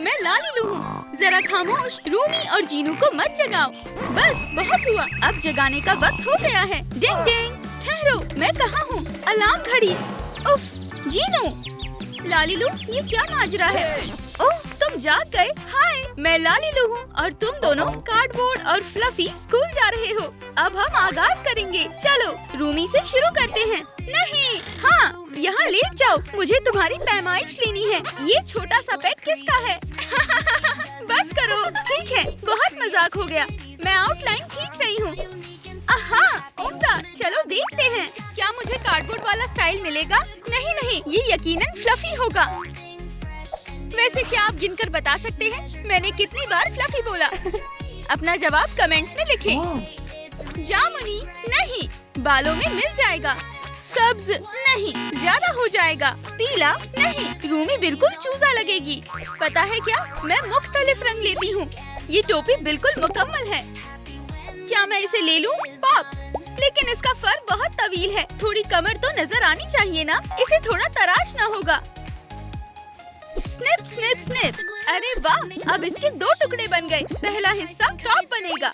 मैं लालिलू हूँ। जरा खामोश, रूमी और जीनू को मत जगाओ। बस बहुत हुआ, अब जगाने का वक्त हो गया है। डिंग डिंग। ठहरो, मैं कहाँ हूँ? अलार्म घड़ी। उफ, जीनू। लालिलू, ये क्या माजरा है? ओह, तुम जाग गए। हाय, मैं लालिलू हूँ और तुम दोनों कार्डबोर्ड और फ्लफी स्कूल जा रहे हो। अब हम आगाज करेंगे। चलो, रूमी से शुरू करते हैं। नहीं, हाँ, यहाँ लेट जाओ। मुझे तुम्हारी पैमाइश लेनी है। ये छोटा सा पेट किसका है? बस करो। ठीक है, बहुत मजाक हो गया। मैं आउटलाइन खींच रही हूँ। उम्दा, चलो देखते हैं। क्या मुझे कार्डबोर्ड वाला स्टाइल मिलेगा? नहीं नहीं, ये यकीनन फ्लफी होगा। वैसे क्या आप गिनकर बता सकते हैं मैंने कितनी बार फ्लफी बोला? अपना जवाब कमेंट्स में लिखें। जामुनी नहीं, बालों में मिल जाएगा। सब्ज नहीं, ज्यादा हो जाएगा। पीला नहीं, रूमी बिल्कुल चूजा लगेगी। पता है क्या, मैं मुख्तलिफ रंग लेती हूँ। ये टोपी बिल्कुल मुकम्मल है। क्या मैं इसे ले लूं? पॉप, लेकिन इसका फर बहुत तवील है। थोड़ी कमर तो नजर आनी चाहिए ना। इसे थोड़ा तराशना होगा। Snip snip snip. अरे वाह, अब इसके 2 टुकड़े बन गए। पहला हिस्सा टॉप बनेगा।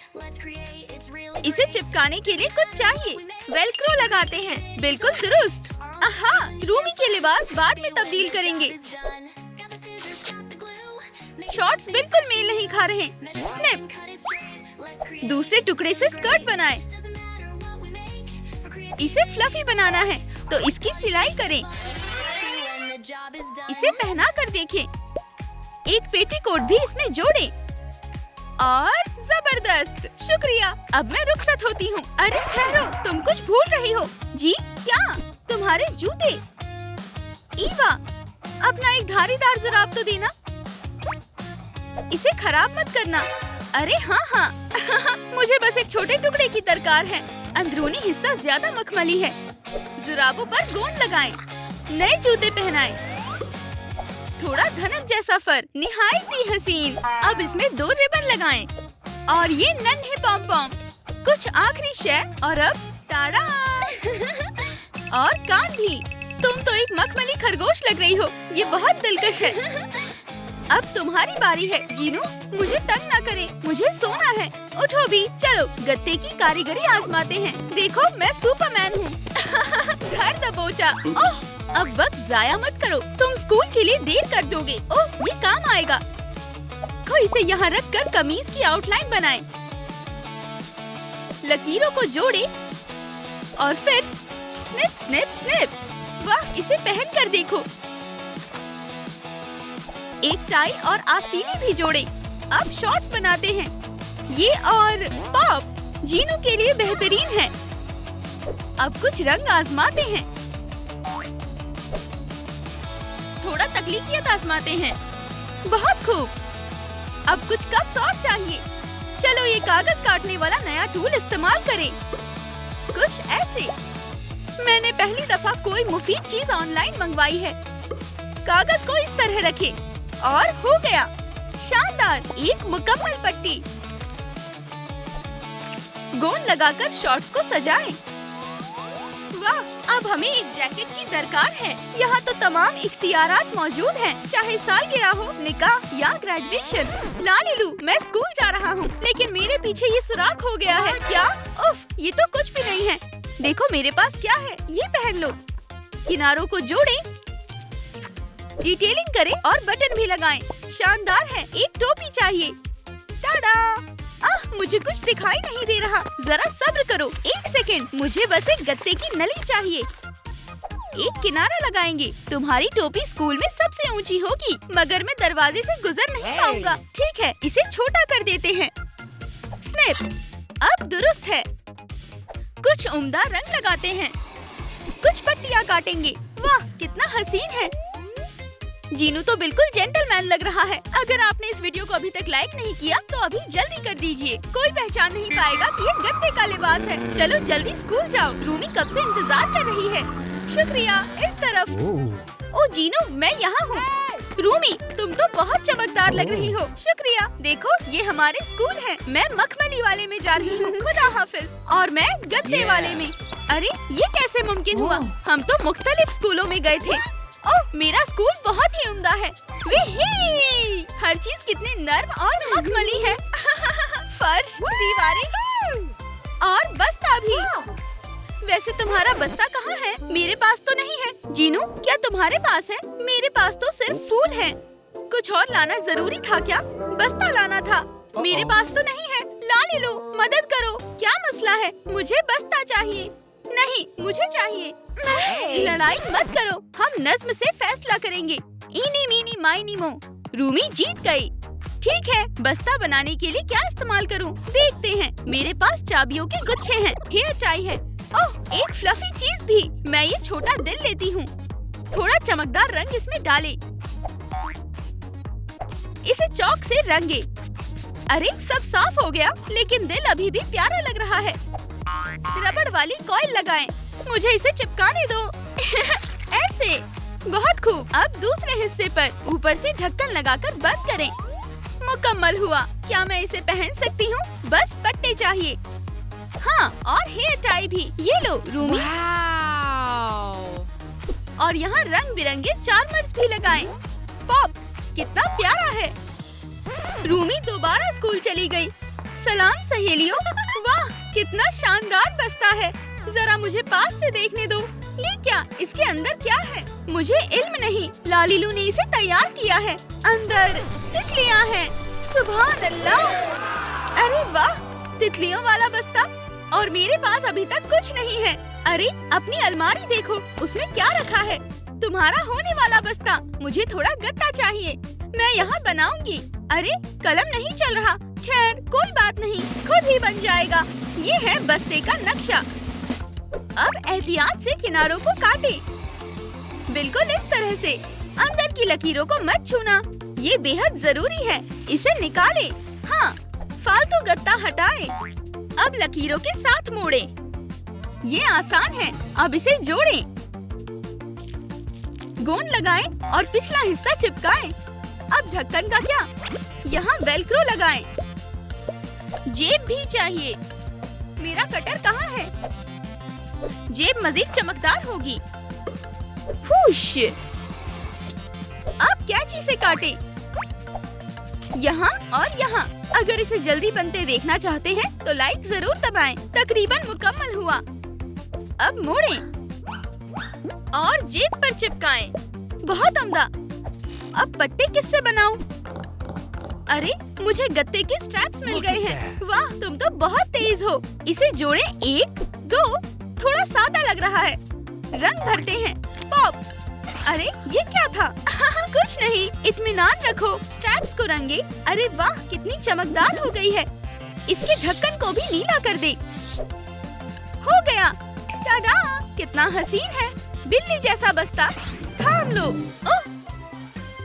इसे चिपकाने के लिए कुछ चाहिए। वेलक्रो लगाते हैं। बिल्कुल दुरुस्त। रूमी के लिबास बाद में तब्दील करेंगे। शॉर्ट्स बिल्कुल मेल नहीं खा रहे। स्निप। दूसरे टुकड़े से स्कर्ट बनाएं। इसे फ्लफी बनाना है तो इसकी सिलाई करें। इसे पहना कर देखें। एक पेटीकोट भी इसमें जोड़ें। और जबरदस्त, शुक्रिया। अब मैं रुखसत होती हूँ। अरे ठहरो, तुम कुछ भूल रही हो। जी क्या? तुम्हारे जूते। ईवा, अपना एक धारीदार जुराब तो देना। इसे खराब मत करना। अरे हाँ मुझे बस एक छोटे टुकड़े की दरकार है। अंदरूनी हिस्सा ज्यादा मखमली है। जुराबों पर गोंद लगाएं। नए जूते पहनाएं। थोड़ा धनक जैसा फर, निहायत ही हसीन। अब इसमें 2 रिबन लगाएं। और ये नन्हे पॉम पॉम। कुछ आखिरी शय और अब ताड़ा। और कान भी। तुम तो एक मखमली खरगोश लग रही हो। ये बहुत दिलकश है। अब तुम्हारी बारी है। जीनू, मुझे तंग ना करें, मुझे सोना है। उठो भी। चलो, गत्ते की कारीगरी आजमाते हैं। देखो, मैं सुपरमैन हूँ। घर दबोचा। ओह, अब वक्त जाया मत करो। तुम स्कूल के लिए देर कर दोगे। ओह, ये काम आएगा। खो, इसे यहाँ रख कर कमीज की आउटलाइन बनाएं। लकीरों को जोड़े और फिर स्निप स्निप स्निप। वाह, इसे पहन कर देखो। एक टाई और आस्तीनी भी जोड़े। अब शॉर्ट्स बनाते हैं। ये और पॉप जीनू के लिए बेहतरीन है। अब कुछ रंग आजमाते हैं। थोड़ा तकलीफियत आजमाते हैं। बहुत खूब। अब कुछ कप्स और चाहिए। चलो, ये कागज काटने वाला नया टूल इस्तेमाल करें। कुछ ऐसे। मैंने पहली दफा कोई मुफीद चीज ऑनलाइन मंगवाई है। कागज को इस तरह रखें और हो गया। शानदार, एक मुकम्मल पट्टी। गोंद लगाकर शॉर्ट्स को सजाएं। वाह, अब हमें एक जैकेट की दरकार है। यहाँ तो तमाम इख्तियारात मौजूद हैं, चाहे सालगिरह हो, निकाह या ग्रेजुएशन। लालिलू, मैं स्कूल जा रहा हूँ, लेकिन मेरे पीछे ये सुराख हो गया है। क्या? उफ, ये तो कुछ भी नहीं है। देखो मेरे पास क्या है, ये पहन लो। किनारों को जोड़ें, डिटेलिंग करें और बटन भी लगाएं। शानदार है। एक टोपी चाहिए। टाडा! मुझे कुछ दिखाई नहीं दे रहा। जरा सब्र करो, 1 सेकेंड। मुझे बस एक गत्ते की नली चाहिए। एक किनारा लगाएंगे। तुम्हारी टोपी स्कूल में सबसे ऊंची होगी, मगर मैं दरवाजे से गुजर नहीं पाऊंगा। ठीक है, इसे छोटा कर देते हैं। स्निप। अब दुरुस्त है। कुछ उम्दा रंग लगाते हैं। कुछ पट्टियाँ काटेंगे। वाह, कितना हसीन है। जीनू तो बिल्कुल जेंटलमैन लग रहा है। अगर आपने इस वीडियो को अभी तक लाइक नहीं किया तो अभी जल्दी कर दीजिए। कोई पहचान नहीं पाएगा कि ये गत्ते का लिबास है। चलो जल्दी स्कूल जाओ, रूमी कब से इंतजार कर रही है। शुक्रिया। इस तरफ। ओ जीनू, मैं यहाँ हूँ। रूमी, तुम तो बहुत चमकदार लग रही हो। शुक्रिया। देखो, ये हमारे स्कूल है। मैं मखमली वाले में जा रही हूँ। खुदा हाफिज। और मैं गत्ते वाले में। अरे, ये कैसे मुमकिन हुआ? हम तो मुख्तलिफ स्कूलों में गए थे। ओह, मेरा स्कूल बहुत ही उम्दा है। हर चीज कितनी नर्म और मखमली है। फर्श, दीवारें और बस्ता भी। वैसे तुम्हारा बस्ता कहाँ है? मेरे पास तो नहीं है। जीनू, क्या तुम्हारे पास है? मेरे पास तो सिर्फ फूल है। कुछ और लाना जरूरी था क्या? बस्ता लाना था। मेरे पास तो नहीं है। लालीलू, मदद करो। क्या मसला है? मुझे बस्ता चाहिए। नहीं, मुझे चाहिए। लड़ाई मत करो, हम नज्म से फैसला करेंगे। इनी मीनी माइनी मो। रूमी जीत गई। ठीक है, बस्ता बनाने के लिए क्या इस्तेमाल करूं? देखते हैं। मेरे पास चाबियों के गुच्छे हैं, हेयर टाई है। ओह, एक फ्लफी चीज भी। मैं ये छोटा दिल लेती हूँ। थोड़ा चमकदार रंग इसमें डाले। इसे चौक से रंगे। अरे, सब साफ हो गया, लेकिन दिल अभी भी प्यारा लग रहा है। रबड़ वाली कॉइल लगाएं। मुझे इसे चिपकाने दो। ऐसे। बहुत खूब। अब दूसरे हिस्से पर ऊपर से ढक्कन लगाकर बंद करें। मुकम्मल हुआ। क्या मैं इसे पहन सकती हूँ? बस पट्टे चाहिए। हाँ, और हेयर टाई भी। ये लो रूमी। और यहाँ रंग बिरंगे चार्मर्स भी लगाएं। पॉप, कितना प्यारा है। रूमी दोबारा स्कूल चली गई। सलाम सहेलियों। वाह, कितना शानदार बस्ता है। जरा मुझे पास से देखने दो। ये क्या? इसके अंदर क्या है? मुझे इल्म नहीं। लालीलू ने इसे तैयार किया है। अंदर तितलियां हैं। सुभान अल्लाह। अरे वाह, तितलियों वाला बस्ता। और मेरे पास अभी तक कुछ नहीं है। अरे, अपनी अलमारी देखो, उसमें क्या रखा है? तुम्हारा होने वाला बस्ता। मुझे थोड़ा गत्ता चाहिए। मैं यहाँ बनाऊंगी। अरे, कलम नहीं चल रहा। खैर, कोई बात नहीं, खुद ही बन जाएगा। ये है बस्ते का नक्शा। अब एहतियात से किनारों को काटे। बिल्कुल इस तरह से। अंदर की लकीरों को मत छूना, ये बेहद जरूरी है। इसे निकाले। हाँ, फालतू गत्ता हटाए। अब लकीरों के साथ मोड़े। ये आसान है। अब इसे जोड़ें। गोंद लगाएं और पिछला हिस्सा चिपकाएं। अब ढक्कन का क्या? यहाँ वेलक्रो लगाएं। जेब भी चाहिए। मेरा कटर कहाँ है? जेब मजीद चमकदार होगी। फूश। अब कैंची से काटे। यहाँ और यहाँ। अगर इसे जल्दी बनते देखना चाहते हैं तो लाइक जरूर दबाएं। तकरीबन मुकम्मल हुआ। अब मोड़ें और जेब पर चिपकाएं। बहुत उम्दा। अब पट्टे किससे बनाऊं? अरे, मुझे गत्ते के स्ट्रैप्स मिल गए हैं। वाह, तुम तो बहुत तेज हो। इसे जोड़ें। 1, 2। थोड़ा सादा लग रहा है। रंग भरते हैं। पॉप। अरे, ये क्या था? कुछ नहीं, इत्मीनान रखो। स्ट्रैप्स को रंगे। अरे वाह, कितनी चमकदार हो गई है। इसके ढक्कन को भी नीला कर दे। हो गया। टाडा, कितना हसीन है। बिल्ली जैसा बस्ता। थाम लो। ओह,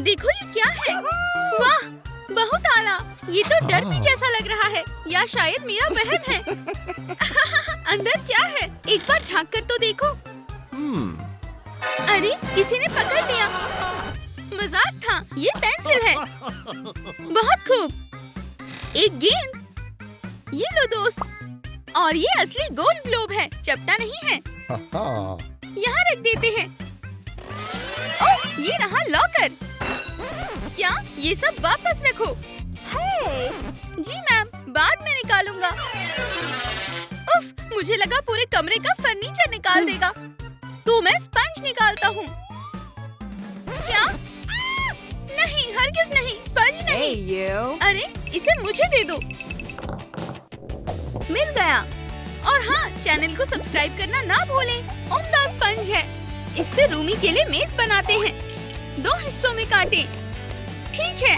देखो ये क्या है। वाह, बहुत आला। ये तो डरबी जैसा लग रहा है, या शायद मेरा बहन है। अंदर क्या है? एक बार झांक कर तो देखो। अरे, किसी ने पकड़ लिया। मजाक था। ये पेंसिल है। बहुत खूब। एक गेंद। ये लो दोस्त। और ये असली गोल्ड ग्लोब है, चपटा नहीं है। यहाँ रख देते हैं। ओह, ये रहा लॉकर। क्या? ये सब वापस रखो। जी मैम, बाद में निकालूंगा। उफ, मुझे लगा पूरे कमरे का फर्नीचर निकाल देगा। तो मैं स्पंज निकालता हूँ। क्या? नहीं, हरगिज नहीं, स्पंज नहीं। अरे, इसे मुझे दे दो। मिल गया। और हाँ, चैनल को सब्सक्राइब करना ना भूलें। उम्दा स्पंज है। इससे रूमी के लिए मेज बनाते हैं। 2 हिस्सों में काटे। ठीक है।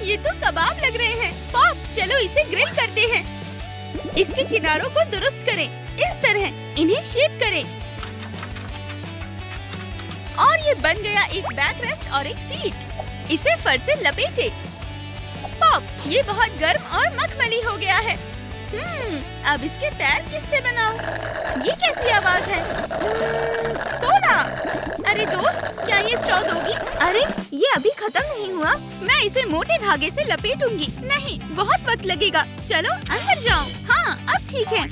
ये तो कबाब लग रहे हैं। पॉप, चलो इसे ग्रिल करते हैं। इसके किनारों को दुरुस्त करें। इस तरह इन्हें शेप करें। और ये बन गया एक बैक रेस्ट और एक सीट। इसे फर से लपेटे। पॉप, ये बहुत गर्म और मखमली हो गया है। अब इसके पैर किससे बनाऊं? ये कैसी आवाज है? तोड़ा। अरे दोस्त, क्या ये स्ट्रॉ दोगी? अरे, ये अभी खत्म नहीं हुआ। मैं इसे मोटे धागे से लपेटूंगी। नहीं, बहुत वक्त लगेगा। चलो अंदर जाओ। हाँ, अब ठीक है।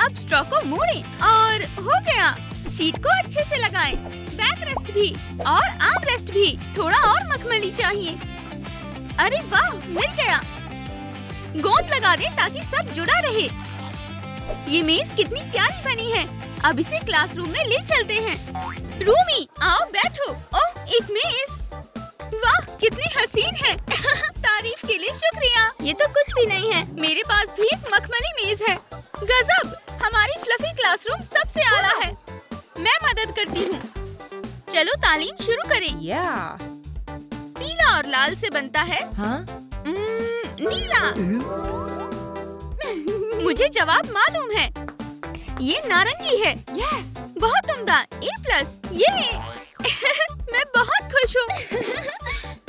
अब स्ट्रॉ को मोड़ें और हो गया। सीट को अच्छे से लगाएं। बैक रेस्ट भी और आर्म रेस्ट भी। थोड़ा और मखमली चाहिए। अरे वाह, मिल गया। गोंद लगा दे ताकि सब जुड़ा रहे। ये मेज कितनी प्यारी बनी है। अब इसे क्लासरूम में ले चलते हैं। रूमी, आओ बैठो। ओह, एक मेज। वाह, कितनी हसीन है। तारीफ के लिए शुक्रिया। ये तो कुछ भी नहीं है। मेरे पास भी एक मखमली मेज है। गजब, हमारी फ्लफी क्लासरूम सबसे आला है। मैं मदद करती हूँ। चलो तालीम शुरू करें। पीला और लाल से बनता है नीला। मुझे जवाब मालूम है। ये नारंगी है। यस, बहुत उम्दा। A+। ये मैं बहुत खुश हूँ।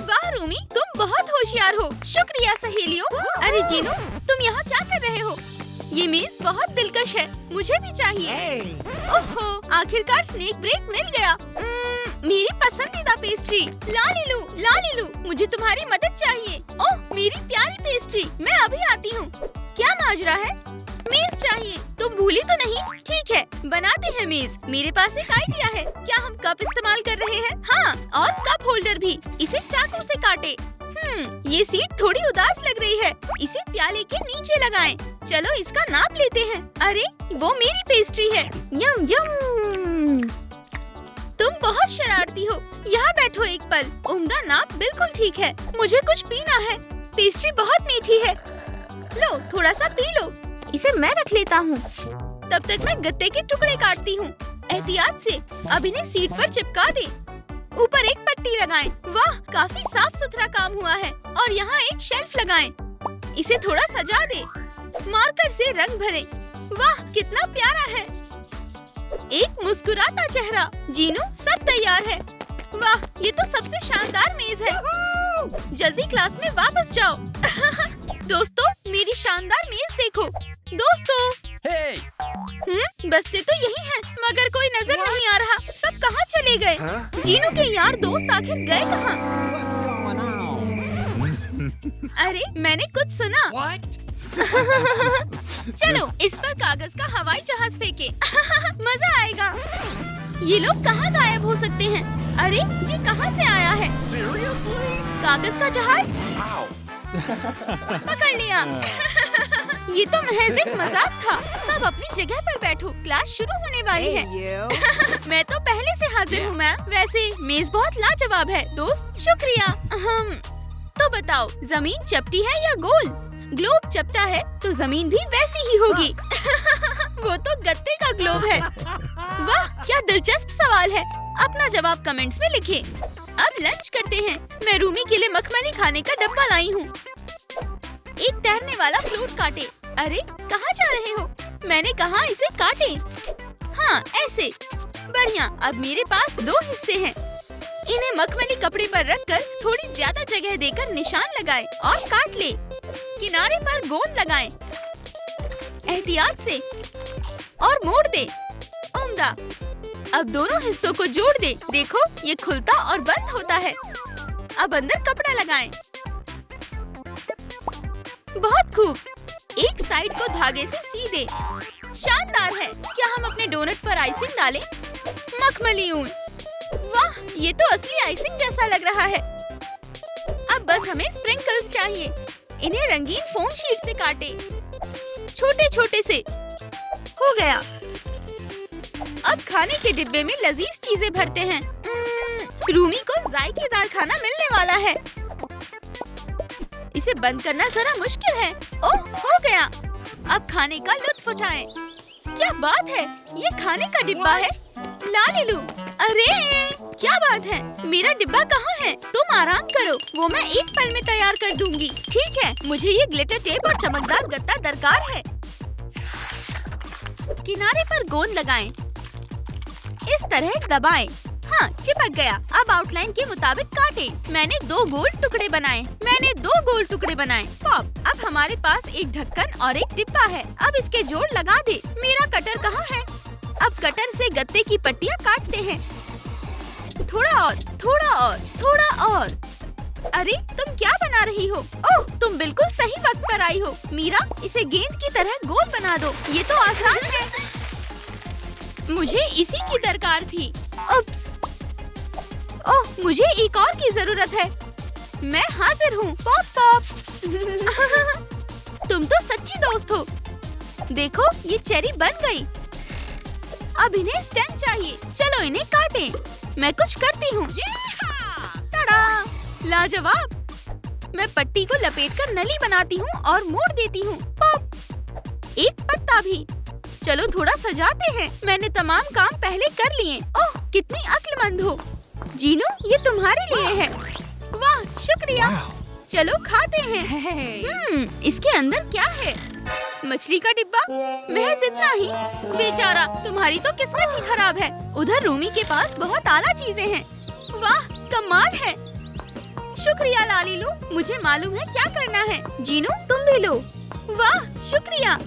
वाह रूमी, तुम बहुत होशियार हो। शुक्रिया सहेलियों। अरे जीनू, तुम यहाँ क्या कर रहे हो? ये मेज बहुत दिलकश है। मुझे भी चाहिए। ओहो, आखिरकार स्नैक ब्रेक मिल गया। मेरी पसंदीदा पेस्ट्री। लालिलू, मुझे तुम्हारी मदद चाहिए। ओह, मेरी प्यारी पेस्ट्री। मैं अभी आती हूँ। क्या माजरा है? मेज चाहिए। तुम भूली तो नहीं? ठीक है, बनाते हैं मेज। मेरे पास एक आइडिया है। क्या हम कप इस्तेमाल कर रहे हैं? हाँ, और कप होल्डर भी। इसे चाकू से काटे। ये सीट थोड़ी उदास लग रही है। इसे प्याले के नीचे लगाएं। चलो इसका नाप लेते हैं। अरे, वो मेरी पेस्ट्री है। यम यम। तुम बहुत शरारती हो। यहाँ बैठो एक पल। उम्दा नाप बिल्कुल ठीक है। मुझे कुछ पीना है। पेस्ट्री बहुत मीठी है। लो, थोड़ा सा पी लो। इसे मैं रख लेता हूँ। तब तक मैं गत्ते के टुकड़े काटती हूँ। एहतियात से। अब इन्हें सीट पर चिपका दे। ऊपर एक पट्टी लगाएं। वाह, काफी साफ सुथरा काम हुआ है। और यहाँ एक शेल्फ लगाएं। इसे थोड़ा सजा दे। मार्कर से रंग भरें। वाह, कितना प्यारा है। एक मुस्कुराता चेहरा। जीनू, सब तैयार है। वाह, ये तो सबसे शानदार मेज है। जल्दी क्लास में वापस जाओ। दोस्तों, मेरी शानदार मेज देखो। दोस्तों, बस से तो यही है, मगर कोई नजर नहीं आ रहा। सब कहाँ चले गए? जीनू के यार दोस्त आखिर गए कहाँ? अरे, मैंने कुछ सुना। चलो, इस पर कागज का हवाई जहाज फेंके। मजा आएगा। ये लोग कहाँ गायब हो सकते हैं? अरे, ये कहाँ से आया है? कागज का जहाज? पकड़ लिया। ये तो महज एक मजाक था। सब अपनी जगह पर बैठो, क्लास शुरू होने वाली है। मैं तो पहले से हाजिर हूँ मैम। वैसे मेज बहुत लाजवाब है दोस्त। शुक्रिया। तो बताओ, जमीन चपटी है या गोल? ग्लोब चपटा है तो जमीन भी वैसी ही होगी। वो तो गत्ते का ग्लोब है। वाह, क्या दिलचस्प सवाल है। अपना जवाब कमेंट्स में लिखें। अब लंच करते हैं। मैं रूमी के लिए मखमली खाने का डब्बा लाई हूँ। एक तैरने वाला फ्लूट काटे। अरे, कहाँ जा रहे हो? मैंने कहा इसे काटे। हाँ, ऐसे। बढ़िया। अब मेरे पास 2 हिस्से हैं। इन्हें मखमली कपड़े पर रखकर थोड़ी ज्यादा जगह देकर निशान लगाएं और काट ले। किनारे पर गोंद लगाएं। एहतियात से। और मोड़ दे। उम्दा। अब दोनों हिस्सों को जोड़ दे। देखो, ये खुलता और बंद होता है। अब अंदर कपड़ा लगाएं। बहुत खूब। एक साइड को धागे से सी दे। शानदार है। क्या हम अपने डोनट पर आइसिंग डालें? मखमली ऊन। वाह, ये तो असली आइसिंग जैसा लग रहा है। अब बस हमें स्प्रिंकल्स चाहिए। इन्हें रंगीन फोम शीट से काटे। छोटे छोटे से। हो गया। अब खाने के डिब्बे में लजीज चीजें भरते हैं। रूमी को जायकेदार खाना मिलने वाला है। इसे बंद करना जरा मुश्किल है। ओह, हो गया। अब खाने का लुत्फ उठाएं। क्या बात है, ये खाने का डिब्बा है। लालिलू, अरे क्या बात है। मेरा डिब्बा कहाँ है? तुम आराम करो, वो मैं एक पल में तैयार कर दूंगी। ठीक है, मुझे ये ग्लिटर टेप और चमकदार गत्ता दरकार है। किनारे पर गोंद लगाएं। इस तरह दबाएं। हाँ, चिपक गया। अब आउटलाइन के मुताबिक काटे। मैंने 2 गोल टुकड़े बनाए। पॉप। अब हमारे पास एक ढक्कन और एक डिब्बा है। अब इसके जोड़ लगा दे। मेरा कटर कहाँ है? अब कटर से गत्ते की पट्टियाँ काटते हैं। थोड़ा और। अरे, तुम क्या बना रही हो? ओह, तुम बिल्कुल सही वक्त पर आई हो। मीरा, इसे गेंद की तरह गोल बना दो। ये तो आसान है। मुझे इसी की दरकार थी। उप्स। ओह, मुझे एक और की जरूरत है। मैं हाजिर हूँ। Pop pop. तुम तो सच्ची दोस्त हो। देखो ये चेरी बन गई। अब इन्हें स्टेम चाहिए। चलो इन्हें काटें। मैं कुछ करती हूँ। टड़ा! लाजवाब। मैं पट्टी को लपेटकर नली बनाती हूँ और मोड़ देती हूँ। पॉप! एक पत्ता भी। चलो थोड़ा सजाते हैं। मैंने तमाम काम पहले कर लिए। ओह कितनी अक्लमंद हो। जीनू ये तुम्हारे लिए है। वाह शुक्रिया। चलो खाते हैं। इसके अंदर क्या है? मछली का डिब्बा? महज इतना ही? बेचारा तुम्हारी तो किस्मत ही खराब है। उधर रूमी के पास बहुत आला चीजें हैं। वाह कमाल है। शुक्रिया लालीलू, मुझे मालूम है क्या करना है। जीनू तुम भी लो। वाह शुक्रिया।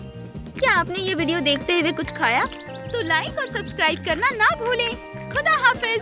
क्या आपने ये वीडियो देखते हुए कुछ खाया? तो लाइक और सब्सक्राइब करना ना भूलें। खुदा हाफिज।